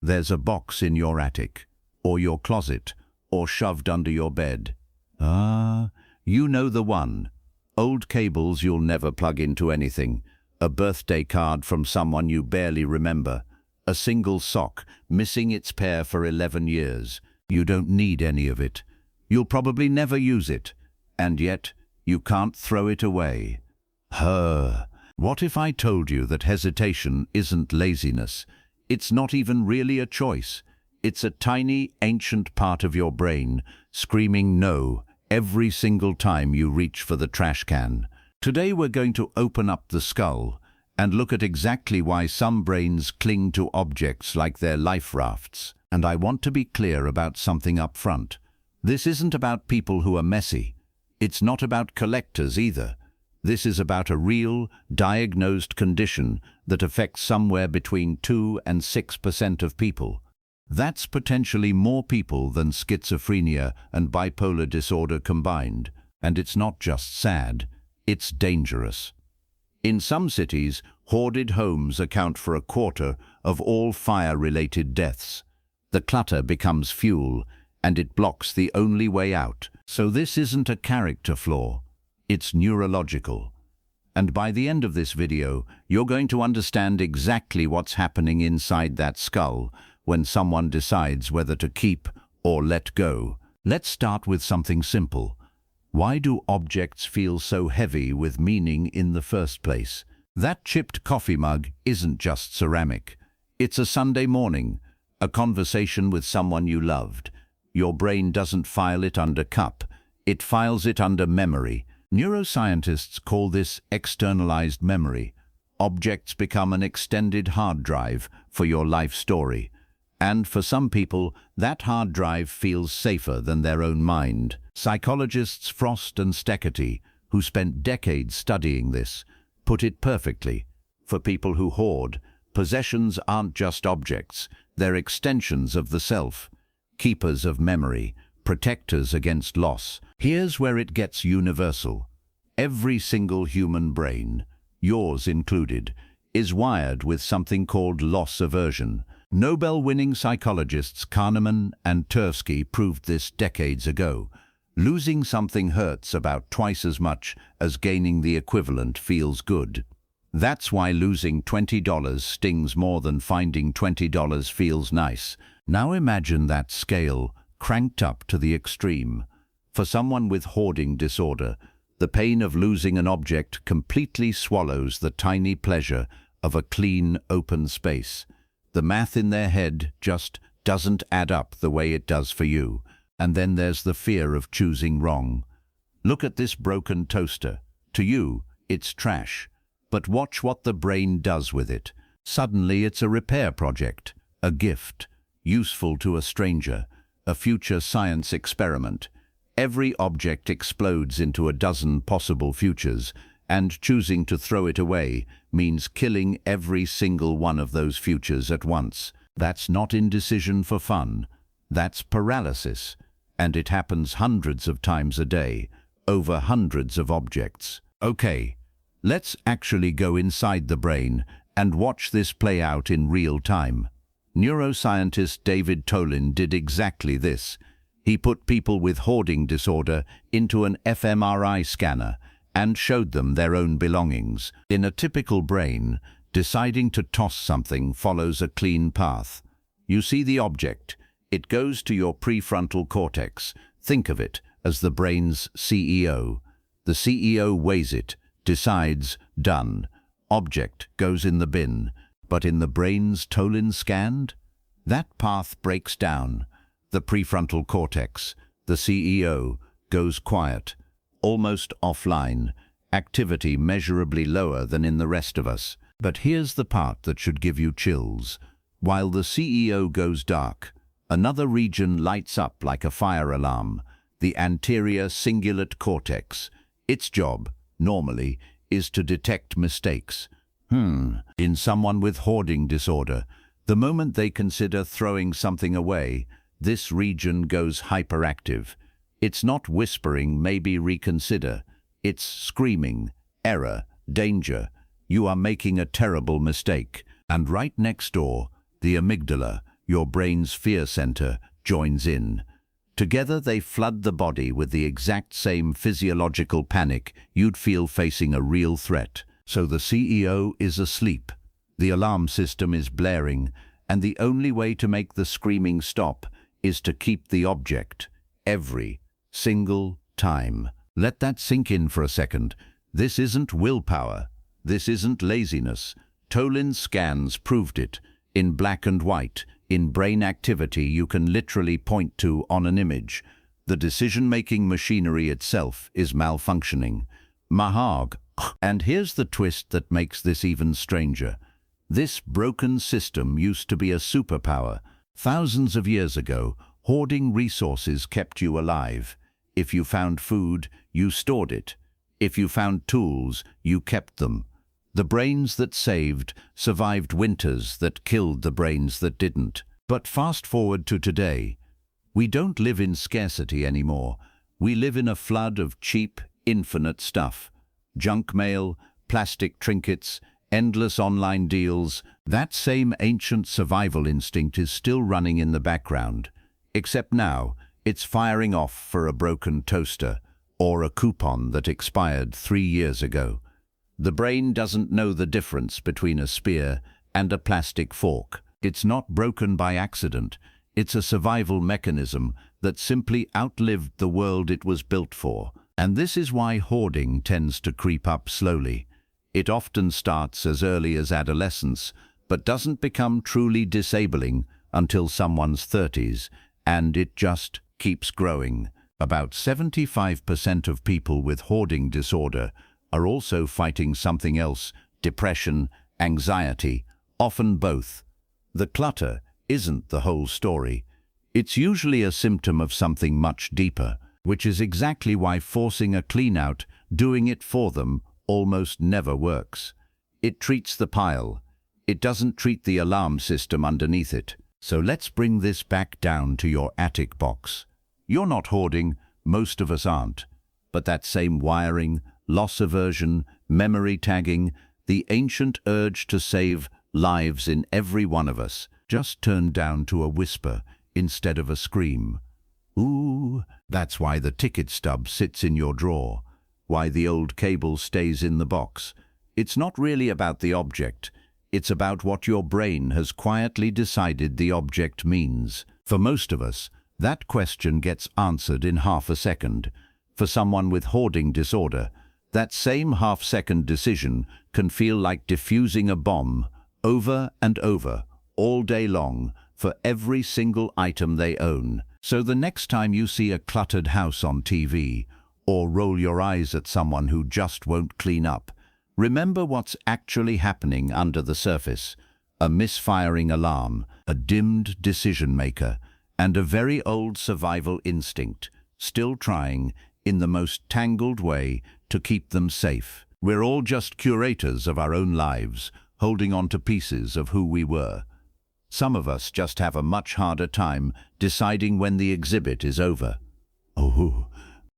There's a box in your attic, or your closet, or shoved under your bed. Ah, you know the one. Old cables you'll never plug into anything, a birthday card from someone you barely remember, a single sock missing its pair for 11 years. You don't need any of it. You'll probably never use it, and yet you can't throw it away. What if I told you that hesitation isn't laziness? It's not even really a choice. It's a tiny, ancient part of your brain screaming no every single time you reach for the trash can. Today we're going to open up the skull and look at exactly why some brains cling to objects like they're life rafts. And I want to be clear about something up front. This isn't about people who are messy. It's not about collectors either. This is about a real, diagnosed condition that affects somewhere between 2 and 6% of people. That's potentially more people than schizophrenia and bipolar disorder combined. And it's not just sad, it's dangerous. In some cities, hoarded homes account for a quarter of all fire-related deaths. The clutter becomes fuel, and it blocks the only way out. So this isn't a character flaw, it's neurological. And by the end of this video, you're going to understand exactly what's happening inside that skull when someone decides whether to keep or let go. Let's start with something simple. Why do objects feel so heavy with meaning in the first place? That chipped coffee mug isn't just ceramic. It's a Sunday morning, a conversation with someone you loved. Your brain doesn't file it under cup, it files it under memory. Neuroscientists call this externalized memory. Objects become an extended hard drive for your life story. And for some people, that hard drive feels safer than their own mind. Psychologists Frost and Steckety, who spent decades studying this, put it perfectly. For people who hoard, possessions aren't just objects, they're extensions of the self, keepers of memory, protectors against loss. Here's where it gets universal. Every single human brain, yours included, is wired with something called loss aversion. Nobel-winning psychologists Kahneman and Tversky proved this decades ago. Losing something hurts about twice as much as gaining the equivalent feels good. That's why losing $20 stings more than finding $20 feels nice. Now imagine that scale cranked up to the extreme. For someone with hoarding disorder, the pain of losing an object completely swallows the tiny pleasure of a clean, open space. The math in their head just doesn't add up the way it does for you. And then there's the fear of choosing wrong. Look at this broken toaster. To you, it's trash. But watch what the brain does with it. Suddenly it's a repair project, a gift, useful to a stranger, a future science experiment. Every object explodes into a dozen possible futures, and choosing to throw it away means killing every single one of those futures at once. That's not indecision for fun. That's paralysis. And it happens hundreds of times a day, over hundreds of objects. Okay, let's actually go inside the brain and watch this play out in real time. Neuroscientist David Tolin did exactly this. He put people with hoarding disorder into an fMRI scanner and showed them their own belongings. In a typical brain, deciding to toss something follows a clean path. You see the object. It goes to your prefrontal cortex. Think of it as the brain's CEO. The CEO weighs it, decides, done. Object goes in the bin. But in the brain's Tolin scanned, that path breaks down. The prefrontal cortex, the CEO, goes quiet, almost offline, activity measurably lower than in the rest of us. But here's the part that should give you chills. While the CEO goes dark, another region lights up like a fire alarm, the anterior cingulate cortex. Its job, normally, is to detect mistakes. In someone with hoarding disorder, the moment they consider throwing something away, this region goes hyperactive. It's not whispering, maybe reconsider. It's screaming, error, danger, you are making a terrible mistake. And right next door, the amygdala, your brain's fear center, joins in. Together they flood the body with the exact same physiological panic you'd feel facing a real threat. So the CEO is asleep, the alarm system is blaring, and the only way to make the screaming stop is to keep the object, every single time. Let that sink in for a second. This isn't willpower. This isn't laziness. Tolin's scans proved it, in black and white, in brain activity you can literally point to on an image. The decision-making machinery itself is malfunctioning. Mahag. And here's the twist that makes this even stranger. This broken system used to be a superpower. Thousands of years ago, hoarding resources kept you alive. If you found food, you stored it. If you found tools, you kept them. The brains that saved survived winters that killed the brains that didn't. But fast forward to today. We don't live in scarcity anymore. We live in a flood of cheap, infinite stuff. Junk mail, plastic trinkets, endless online deals. That same ancient survival instinct is still running in the background. Except now, it's firing off for a broken toaster or a coupon that expired 3 years ago. The brain doesn't know the difference between a spear and a plastic fork. It's not broken by accident. It's a survival mechanism that simply outlived the world it was built for. And this is why hoarding tends to creep up slowly. It often starts as early as adolescence, but doesn't become truly disabling until someone's 30s, and it just keeps growing. About 75% of people with hoarding disorder are also fighting something else: depression, anxiety, often both. The clutter isn't the whole story. It's usually a symptom of something much deeper, which is exactly why forcing a clean-out, doing it for them, almost never works. It treats the pile. It doesn't treat the alarm system underneath it. So let's bring this back down to your attic box. You're not hoarding, most of us aren't. But that same wiring, loss aversion, memory tagging, the ancient urge to save lives in every one of us, just turned down to a whisper instead of a scream. Ooh, that's why the ticket stub sits in your drawer, why the old cable stays in the box. It's not really about the object. It's about what your brain has quietly decided the object means. For most of us, that question gets answered in half a second. For someone with hoarding disorder, that same half-second decision can feel like defusing a bomb over and over, all day long, for every single item they own. So the next time you see a cluttered house on TV, or roll your eyes at someone who just won't clean up, remember what's actually happening under the surface: a misfiring alarm, a dimmed decision maker, and a very old survival instinct, still trying, in the most tangled way, to keep them safe. We're all just curators of our own lives, holding on to pieces of who we were. Some of us just have a much harder time deciding when the exhibit is over. Oh.